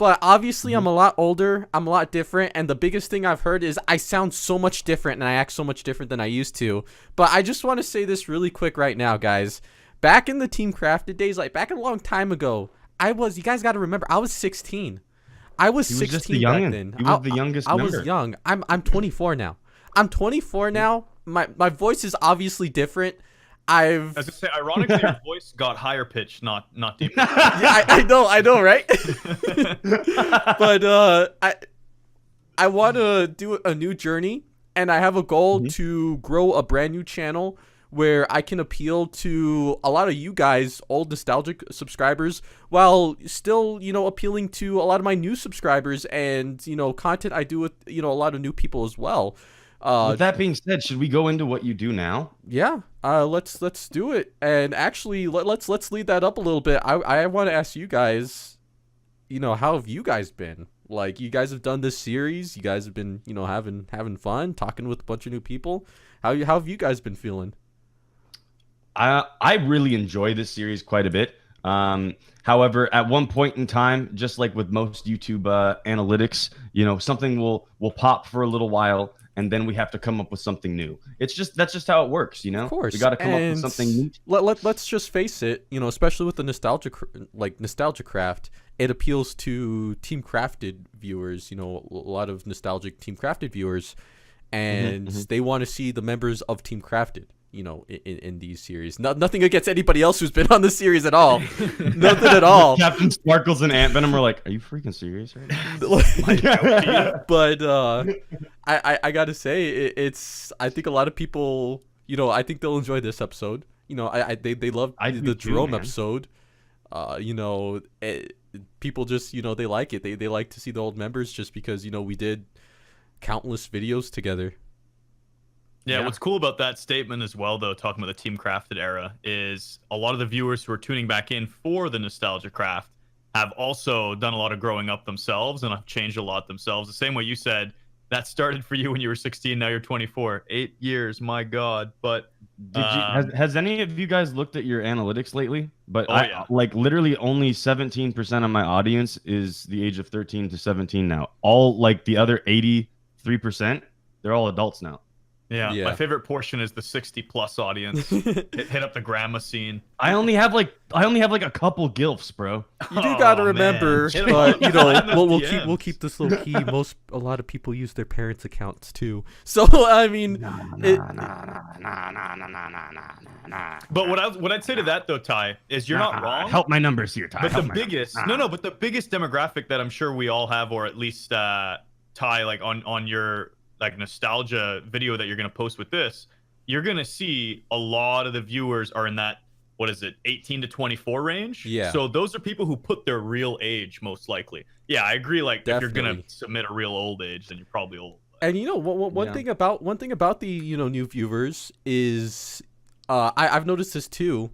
But obviously, I'm a lot older. I'm a lot different. And the biggest thing I've heard is I sound so much different and I act so much different than I used to. But I just want to say this really quick right now, guys. Back in the Team Crafted days, like back a long time ago, you guys got to remember, I was 16. I was 16 back then. He was the youngest I member. was young. I'm 24 now. I'm 24 now. My voice is obviously different. As I say, ironically, your voice got higher pitched, not deeper. Yeah, I know, right? But I want to do a new journey, and I have a goal to grow a brand new channel where I can appeal to a lot of you guys, old nostalgic subscribers, while still, appealing to a lot of my new subscribers and, content I do with, a lot of new people as well. With that being said, should we go into what you do now? Yeah, let's do it. And actually, let's lead that up a little bit. I want to ask you guys, how have you guys been? Like, you guys have done this series. You guys have been, having fun, talking with a bunch of new people. How have you guys been feeling? I really enjoy this series quite a bit. However, at one point in time, just like with most YouTube analytics, something will pop for a little while, and then we have to come up with something new. That's just how it works, Of course. We got to come up with something new. Let's just face it, especially with the nostalgia craft, it appeals to Team Crafted viewers, a lot of nostalgic Team Crafted viewers, and they want to see the members of Team Crafted, in these series. Nothing against anybody else who's been on the series at all. Nothing at all. Captain Sparkles and Ant Venom are like, are you freaking serious right now? But I gotta say, I think a lot of people, I think they'll enjoy this episode. They love the Jerome episode. People just, they like it. They like to see the old members just because, we did countless videos together. Yeah, what's cool about that statement as well, though, talking about the Team Crafted era, is a lot of the viewers who are tuning back in for the Nostalgia Craft have also done a lot of growing up themselves and have changed a lot themselves. The same way you said, that started for you when you were 16, now you're 24. 8 years, my God. But has any of you guys looked at your analytics lately? But yeah. Literally only 17% of my audience is the age of 13 to 17 now. All the other 83%, they're all adults now. Yeah, my favorite portion is the 60+ audience. hit up the grandma scene. I only have a couple gilfs, bro. You do gotta remember, but we'll keep this low key. A lot of people use their parents' accounts too. So I mean, But what I'd say to that though, Ty, is you're not wrong. Help my numbers here, Ty. But the biggest but the biggest demographic that I'm sure we all have, or at least Ty, on your nostalgia video that you're going to post with this, you're going to see a lot of the viewers are in that, 18 to 24 range. Yeah. So those are people who put their real age, most likely. Yeah, I agree. If you're going to submit a real old age, then you're probably old. And one thing about the new viewers is I've noticed this too,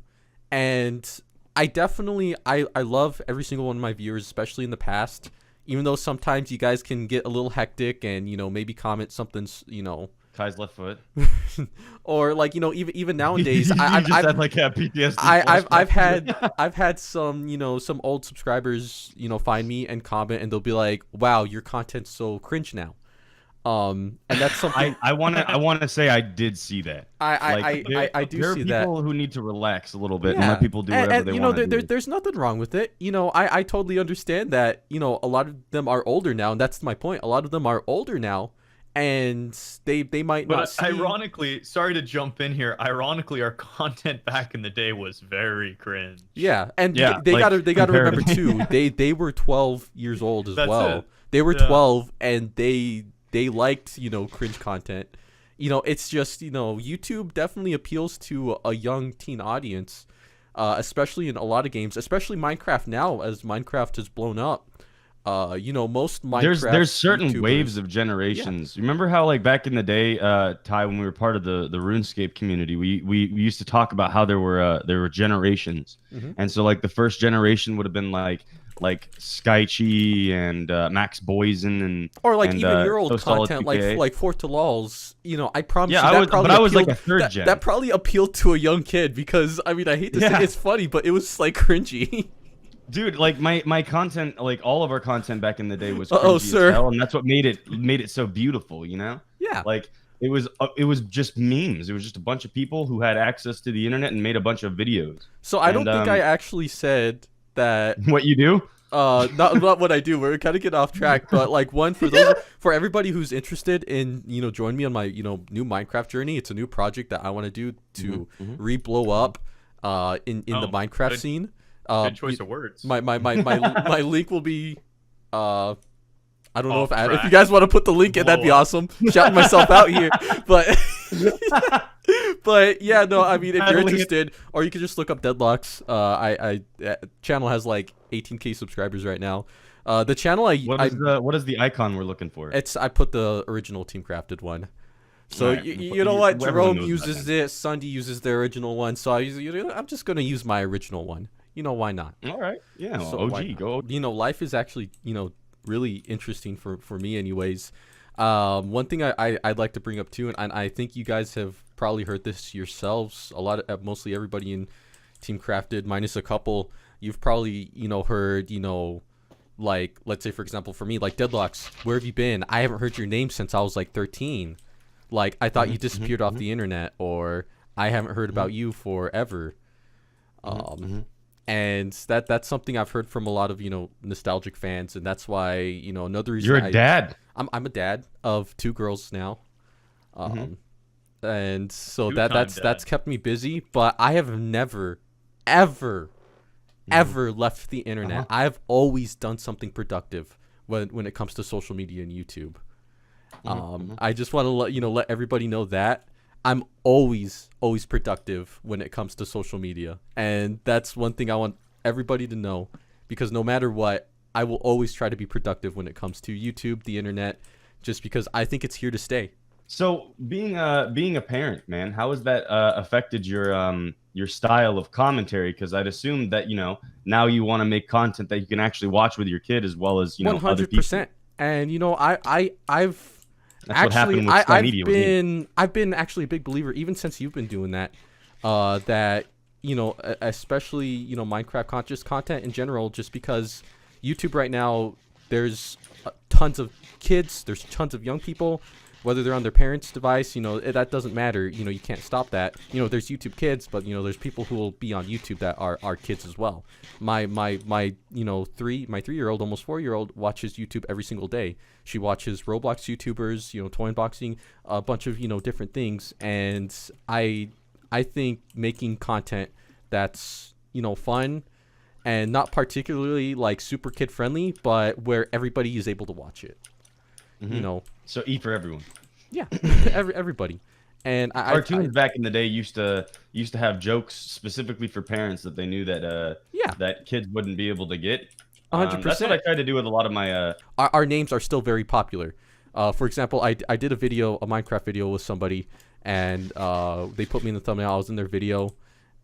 and I definitely I love every single one of my viewers, especially in the past. Even though sometimes you guys can get a little hectic and, maybe comment something, Ty's left foot. or even nowadays, I've had some old subscribers, find me and comment, and they'll be like, wow, your content's so cringe now. And that's something I want to say I did see that. I do see that. There are people who need to relax a little bit and let people do whatever they want to do. There's nothing wrong with it. I totally understand that. A lot of them are older now, and that's my point. A lot of them are older now, and they might not. But ironically, sorry to jump in here. Ironically, our content back in the day was very cringe. Yeah, and they gotta remember too. They were 12 years old as well. They were 12, and they liked, cringe content. It's just, YouTube definitely appeals to a young teen audience, especially in a lot of games, especially Minecraft now, as Minecraft has blown up. Most Minecraft there's certain YouTubers, waves of generations. Yeah. Remember how back in the day, Ty, when we were part of the RuneScape community, we used to talk about how there were generations, and so the first generation would have been like Skychi and Max Boysen and even your old content like Fort to Lols. I promise you I was like a third gen. That probably appealed to a young kid because I hate to say it's funny, but it was cringy. Dude, like my content, like all of our content back in the day was Uh-oh, cringy as sir. hell, and that's what made it so beautiful, you know? Yeah. Like it was just memes. It was just a bunch of people who had access to the internet and made a bunch of videos. So I don't And, think I actually said that. what you do? Not what I do. We're kind of getting off track, but like one for those for everybody who's interested in join me on my new Minecraft journey. It's a new project that I want to do to re-blow up in the Minecraft scene. Good choice of words. My link will be I don't know if you guys want to put the link in, that'd be awesome. Shouting myself out here, but but yeah, no, I mean, if you're interested, or you can just look up Deadlox. Channel has like 18K subscribers right now. The channel what is the icon we're looking for? I put the original Team Crafted one. So right. you know what, Jerome uses it, Sunday uses their original one, so I'm just gonna use my original one. Why not? All right, yeah, So OG, go. Life is actually really interesting for me anyways. One thing I'd like to bring up too, and I think you guys have probably heard this yourselves, mostly everybody in Team Crafted minus a couple, you've probably heard like, let's say for example for me, like, Deadlox, where have you been? I haven't heard your name since I was like 13. Like, I thought you disappeared off the internet, or I haven't heard about you forever. And that's something I've heard from a lot of nostalgic fans, and that's why another reason You're a dad. I'm a dad of 2 girls now, and so that's kept me busy. But I have never, ever left the internet. I've always done something productive when it comes to social media and YouTube. I just want to let everybody know that I'm always productive when it comes to social media, and that's one thing I want everybody to know, because no matter what, I will always try to be productive when it comes to YouTube, the internet, just because I think it's here to stay. So being a parent, man, how has that affected your style of commentary? Because I'd assume that now you want to make content that you can actually watch with your kid as well as 100%. And I've That's what happened with Sky Media. I've been actually a big believer, even since you've been doing that, that especially Minecraft conscious content in general, just because YouTube right now, there's tons of kids, there's tons of young people, whether they're on their parents' device, that doesn't matter. You can't stop that. There's YouTube Kids, but there's people who will be on YouTube that are kids as well. My 3-year-old, almost 4-year-old, watches YouTube every single day. She watches Roblox YouTubers, toy unboxing, a bunch of different things, and I think making content that's fun and not particularly like super kid friendly, but where everybody is able to watch it. So E for everyone. Yeah, everybody. And cartoons back in the day used to have jokes specifically for parents that they knew that that kids wouldn't be able to get. 100%. That's what I tried to do with a lot of my. Our names are still very popular. For example, I did a Minecraft video with somebody, and they put me in the thumbnail. I was in their video,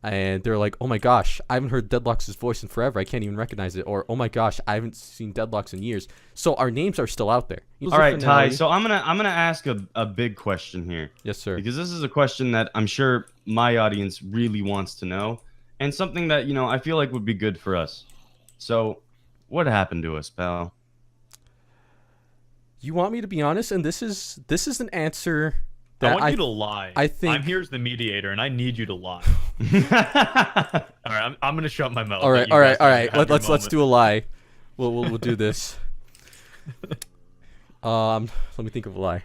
and they're like, "Oh my gosh, I haven't heard Deadlox's voice in forever. I can't even recognize it." Or, "Oh my gosh, I haven't seen Deadlox in years." So our names are still out there. All right, Ty. So I'm gonna ask a big question here. Yes, sir. Because this is a question that I'm sure my audience really wants to know, and something that I feel like would be good for us. So, what happened to us, pal? You want me to be honest, and this is an answer. I want you to lie. I think I'm here as the mediator, and I need you to lie. All right, I'm gonna shut my mouth. All right. Let's do a lie. We'll do this. Let me think of a lie.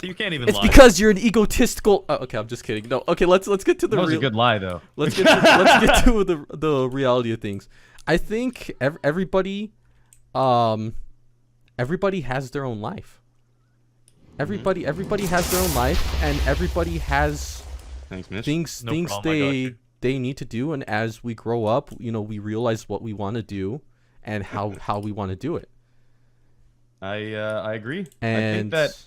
So you can't even it's lie. It's because you're an egotistical. Oh, okay, I'm just kidding. No, okay. Let's get to the. That was a good lie, though. Let's get to the reality of things. I think everybody has their own life. Everybody has their own life, and everybody has things they need to do. And as we grow up, we realize what we want to do and how we want to do it. I agree. And I think that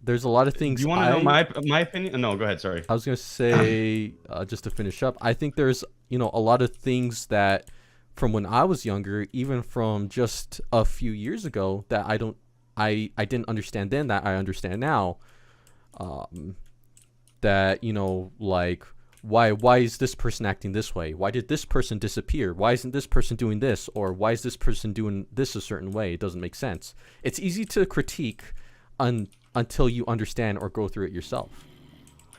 there's a lot of things. Do you want to know my opinion? No, go ahead. Sorry. I was gonna say just to finish up. I think there's a lot of things that from when I was younger, even from just a few years ago, that I didn't understand then that I understand now. That like why is this person acting this way? Why did this person disappear? Why isn't this person doing this? Or why is this person doing this a certain way? It doesn't make sense. It's easy to critique until you understand or go through it yourself.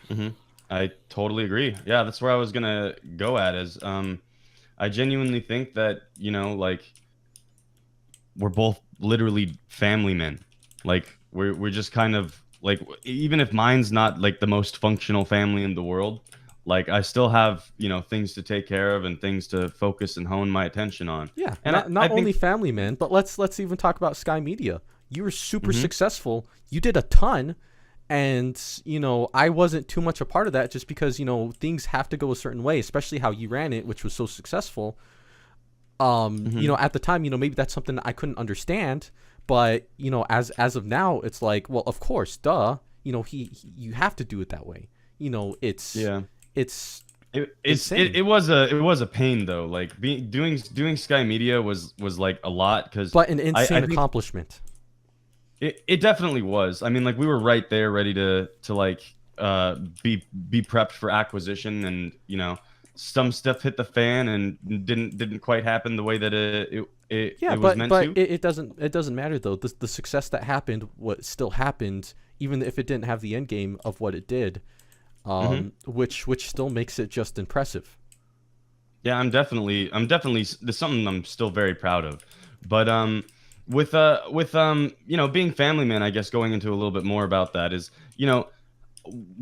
Mm-hmm. I totally agree. Yeah, that's where I was gonna go at is I genuinely think that, you know, like, we're both literally family men. Like, we're just kind of like, even if mine's not like the most functional family in the world, like, I still have, you know, things to take care of and things to focus and hone my attention on. Yeah, and not I only think, family men, but let's even talk about Sky Media. You were super successful. You did a ton. And, you know, I wasn't too much a part of that just because, you know, things have to go a certain way, especially how you ran it, which was so successful. You know, at the time, you know, maybe that's something I couldn't understand. But, you know, as of now, it's like, well, of course, duh. You know, you have to do it that way. You know, it was a pain though. Like, doing Sky Media was like a lot, because but an insane accomplishment. It definitely was. I mean, like, we were right there ready to like be prepped for acquisition, and, you know, some stuff hit the fan and didn't quite happen the way that it was meant to. It doesn't matter though. The success that happened, what still happened, even if it didn't have the end game of what it did, which still makes it just impressive. Yeah, I'm definitely there's something I'm still very proud of. But with you know, being family men, I guess going into a little bit more about that is, you know,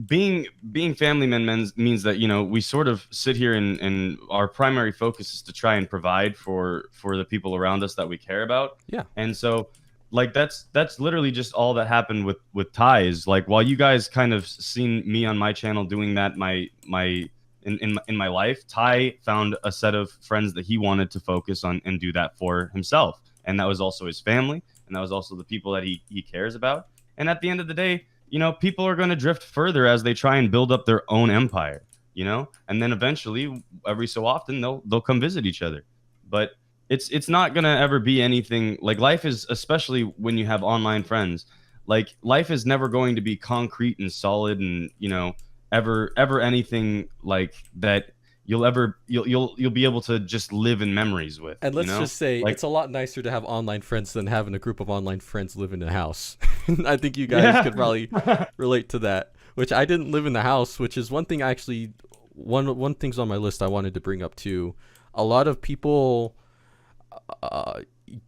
being family men means that, you know, we sort of sit here and our primary focus is to try and provide for the people around us that we care about. Yeah. And so, like, that's literally just all that happened with Ty. Is like, while you guys kind of seen me on my channel doing that in my life, Ty found a set of friends that he wanted to focus on and do that for himself. And that was also his family, and that was also the people that he cares about. And at the end of the day, you know, people are going to drift further as they try and build up their own empire, you know, and then eventually, every so often, they'll come visit each other. But it's not going to ever be anything like life is, especially when you have online friends. Like, life is never going to be concrete and solid, and, you know, ever anything like that you'll be able to just live in memories with. And let's, you know? just say, like, it's a lot nicer to have online friends than having a group of online friends live in a house. I think you guys could probably relate to that. Which, I didn't live in the house, which is one thing I actually one thing's on my list I wanted to bring up too. A lot of people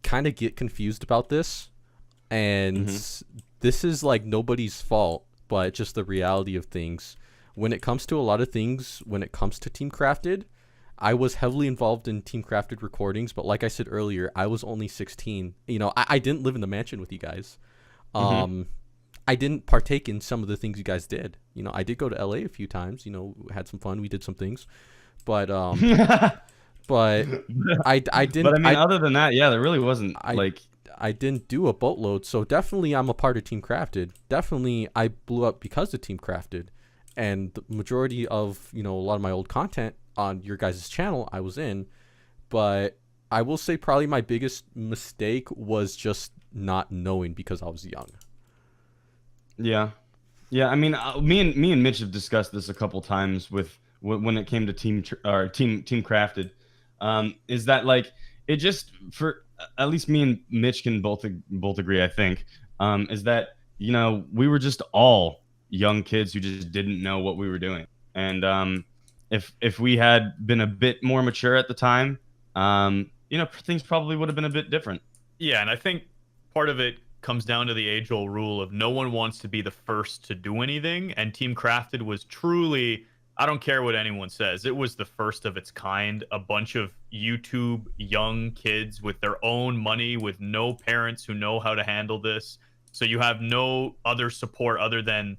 kind of get confused about this, and this is like nobody's fault, but just the reality of things. When it comes to a lot of things, when it comes to Team Crafted, I was heavily involved in Team Crafted recordings, but like I said earlier, I was only 16. You know, I didn't live in the mansion with you guys. I didn't partake in some of the things you guys did. You know, I did go to LA a few times, you know, had some fun, we did some things. But but I didn't. But I mean, other than that, yeah, there really wasn't I didn't do a boatload. So definitely I'm a part of Team Crafted. Definitely I blew up because of Team Crafted. And the majority of, you know, a lot of my old content on your guys' channel I was in. But I will say probably my biggest mistake was just not knowing because I was young. Yeah. I mean, me and Mitch have discussed this a couple times when it came to Team Crafted. Is that, like, it just, for at least me and Mitch can both agree, I think, is that, you know, we were just all young kids who just didn't know what we were doing. And if we had been a bit more mature at the time, you know, things probably would have been a bit different. Yeah, and I think part of it comes down to the age-old rule of no one wants to be the first to do anything, and Team Crafted was truly, I don't care what anyone says, it was the first of its kind. A bunch of YouTube young kids with their own money, with no parents who know how to handle this. So you have no other support other than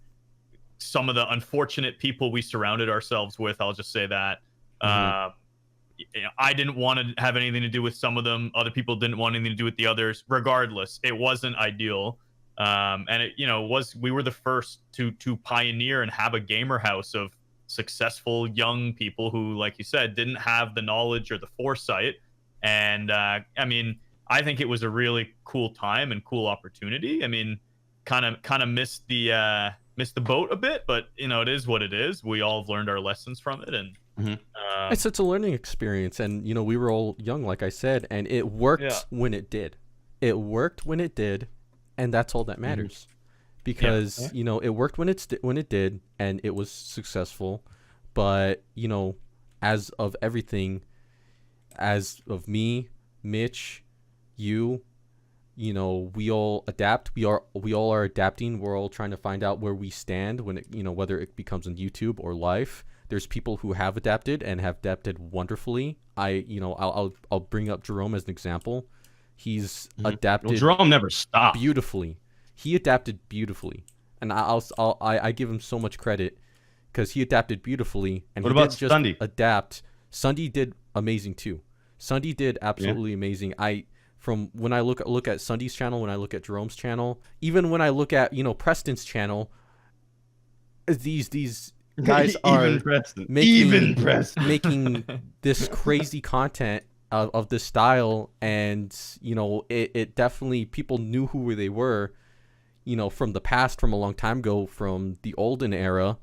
some of the unfortunate people we surrounded ourselves with. I'll just say that. I didn't want to have anything to do with some of them. Other people didn't want anything to do with the others. Regardless, it wasn't ideal. And it, you know, we were the first to pioneer and have a gamer house of successful young people who, like you said, didn't have the knowledge or the foresight. And I mean, I think it was a really cool time and cool opportunity. I mean, kind of missed the missed the boat a bit, but it is what it is. We all have learned our lessons from it, and it's a learning experience. And we were all young, like I said, and it worked when it did. It worked when it did, and that's all that matters. Because it worked when it did, and it was successful. But as of everything, as of me, Mitch, you, we all adapt. We all are adapting. We're all trying to find out where we stand when it, whether it becomes on YouTube or live. There's people who have adapted and have adapted wonderfully. I'll bring up Jerome as an example. He's adapted. Well, Jerome never stopped. Beautifully. He adapted beautifully, and I give him so much credit because he adapted beautifully. And what he about didn't just Sunday? Adapt. Sunday did amazing too. Sunday did absolutely amazing. From when I look at Sunday's channel, when I look at Jerome's channel, even when I look at Preston's channel, these guys are making this crazy content of this style, and it definitely, people knew who they were, from the past, from a long time ago, from the olden era,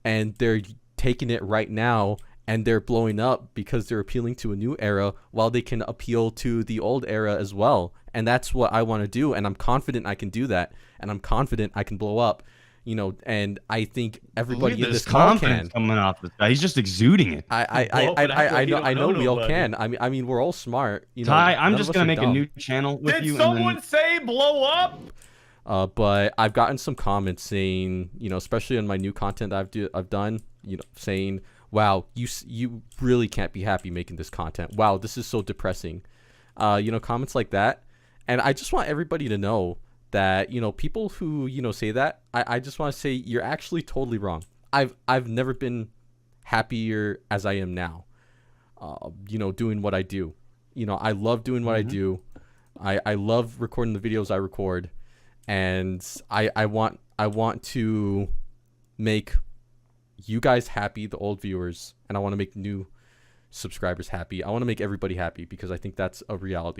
and they're taking it right now, and they're blowing up because they're appealing to a new era while they can appeal to the old era as well. And that's what I want to do, and I'm confident I can do that, and I'm confident I can blow up, and I think everybody in this call can. Coming off this guy, he's just exuding it. I know we all can. I mean, we're all smart. Ty, I'm just gonna make a new channel with you. Did someone say blow up? But I've gotten some comments saying, especially on my new content I've done, saying, wow, you really can't be happy making this content. Wow, this is so depressing. Comments like that. And I just want everybody to know that, people who, say that, I just want to say you're actually totally wrong. I've never been happier as I am now, doing what I do. I love doing what I do. I love recording the videos I record. And I want to make you guys happy, the old viewers, and I want to make new subscribers happy. I want to make everybody happy because I think that's a reality.